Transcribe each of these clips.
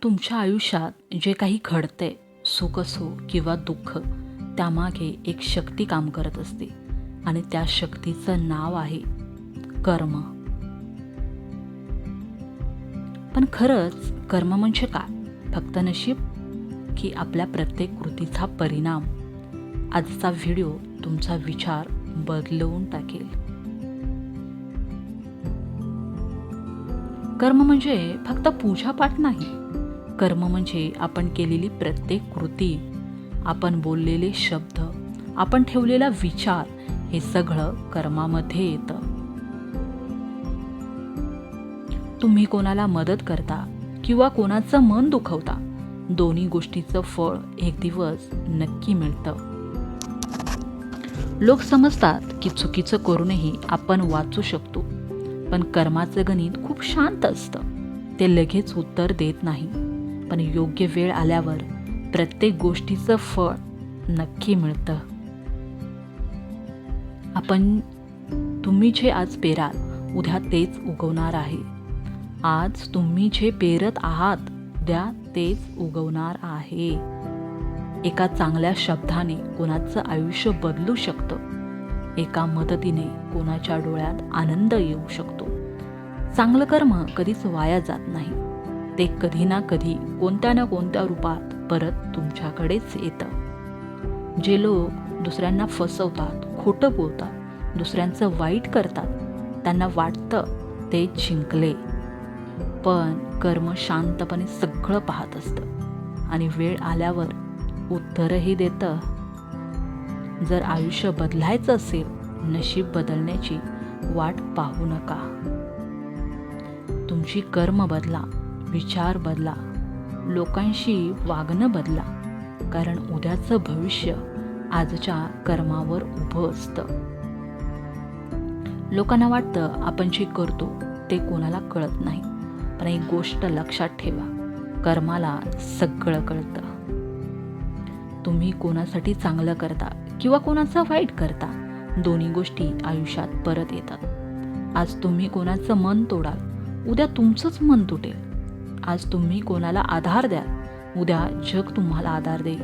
तुमच्या आयुष्यात जे काही घडते, सुख असो किंवा दुःख, त्यामागे एक शक्ती काम करत असते आणि त्या शक्तीचं नाव आहे कर्म. पण खरंच कर्म म्हणजे काय? फक्त नशीब की आपल्या प्रत्येक कृतीचा परिणाम? आजचा व्हिडिओ तुमचा विचार बदलवून टाकेल. कर्म म्हणजे फक्त पूजापाठ नाही. कर्म म्हणजे आपण केलेली प्रत्येक कृती, आपण बोललेले शब्द, आपण ठेवलेला विचार, हे सगळं कर्मामध्ये येतं. तुम्ही कोणाला मदत करता किंवा कोणाचं मन दुखवता, दोन्ही गोष्टीचं फळ एक दिवस नक्की मिळतं. लोक समजतात की चुकीचं करूनही आपण वाचू शकतो, पण कर्माचं गणित खूप शांत असतं. ते लगेच उत्तर देत नाही, पण योग्य वेळ आल्यावर प्रत्येक गोष्टीचं फळ नक्की मिळतं. तुम्ही जे आज पेराल, उद्या तेच उगवणार आहे. आज तुम्ही जे पेरत आहात, उद्या तेच उगवणार आहे. एका चांगल्या शब्दाने कोणाचं आयुष्य बदलू शकतं. एका मदतीने कोणाच्या डोळ्यात आनंद येऊ शकतो. चांगलं कर्म कधीच वाया जात नाही. ते कधी ना कधी कोणत्या ना कोणत्या रूपात परत तुमच्याकडेच येतं. जे लोक दुसऱ्यांना फसवतात, खोटं बोलतात, दुसऱ्यांचं वाईट करतात, त्यांना वाटतं ते जिंकले. पण कर्म शांतपणे सगळं पाहत असतं आणि वेळ आल्यावर उत्तरही देतं. जर आयुष्य बदलायचं असेल, नशीब बदलण्याची वाट पाहू नका. तुमची कर्म बदला, विचार बदला, लोकांशी वागणं बदला, कारण उद्याचं भविष्य आजच्या कर्मावर उभं असतं. लोकांना वाटतं आपण जे करतो ते कोणाला कळत नाही, पण एक गोष्ट लक्षात ठेवा, कर्माला सगळं कळतं. तुम्ही कोणासाठी चांगलं करता किंवा कोणाचं वाईट करता, दोन्ही गोष्टी आयुष्यात परत येतात. आज तुम्ही कोणाचं मन तोडाल, उद्या तुमचंच मन तुटेल. आज तुम्ही कोणाला आधार द्याल, उद्या जग तुम्हाला आधार देईल.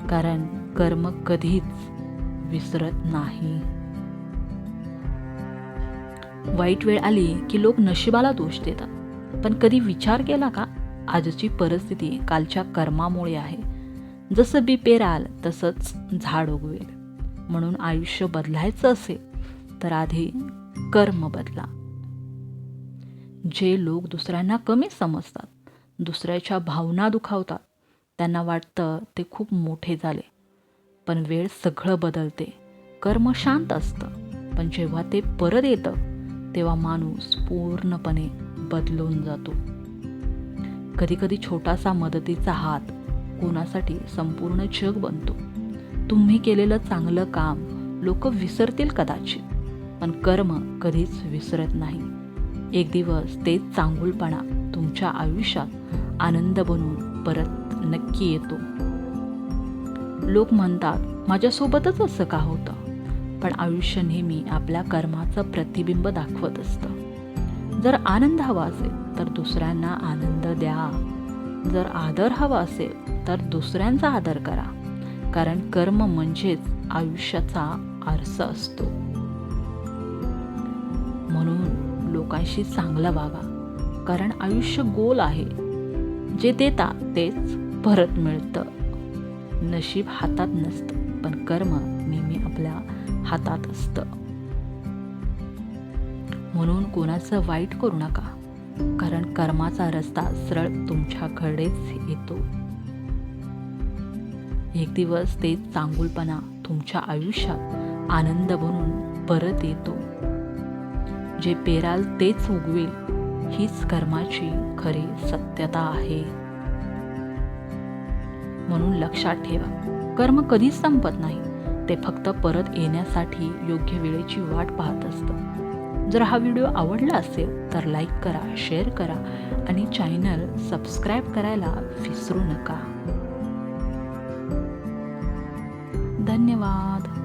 कारण कर्म कधीच विसरत नाही. वाईट वेळ आली की लोक नशिबाला दोष देतात, पण कधी विचार केला का, आजची परिस्थिती कालच्या कर्मामुळे आहे. जसं बी पेराल तसंच झाड उगवेल. म्हणून आयुष्य बदलायचं असेल तर आधी कर्म बदला. जे लोक दुसऱ्यांना कमी समजतात, दुसऱ्याच्या भावना दुखावतात, त्यांना वाटतं ते खूप मोठे झाले. पण वेळ सगळं बदलते. कर्म शांत असतं, पण जेव्हा ते परत येतं तेव्हा माणूस पूर्णपणे बदलून जातो. कधीकधी छोटासा मदतीचा हात कोणासाठी संपूर्ण जग बनतो. तुम्ही केलेलं चांगलं काम लोक विसरतील कदाचित, पण कर्म कधीच विसरत नाही. एक दिवस तेच चांगुलपणा तुमच्या आयुष्यात आनंद बनवून परत नक्की येतो. लोक म्हणतात माझ्यासोबतच असं का होतं, पण आयुष्य नेहमी आपल्या कर्माचं प्रतिबिंब दाखवत असतं. जर आनंद हवा असेल तर दुसऱ्यांना आनंद द्या. जर आदर हवा असेल तर दुसऱ्यांचा आदर करा. कारण कर्म म्हणजेच आयुष्याचा आरसा असतो. म्हणून लोकांशी चांगलं वागा, कारण आयुष्य गोल आहे. जे देता तेच परत मिळतं. नशीब हातात नसतं, पण कर्म नेहमी आपल्या हातात असतं. म्हणून कोणाचं वाईट करू नका, कारण कर्माचा रस्ता सरळ तुमच्याकडेच येतो. एक दिवस तेच चांगुलपणा तुमच्या आयुष्यात आनंद बनून परत येतो. जे पेराल तेच उगवेल, हीच कर्माची खरी सत्यता आहे. म्हणून लक्षात ठेवा, कर्म कधीच संपत नाही. ते फक्त परत येण्यासाठी योग्य वेळेची वाट पाहत असतं. जर हा व्हिडिओ आवडला असेल तर लाईक करा, शेअर करा आणि चॅनल सबस्क्राईब करायला विसरू नका. धन्यवाद.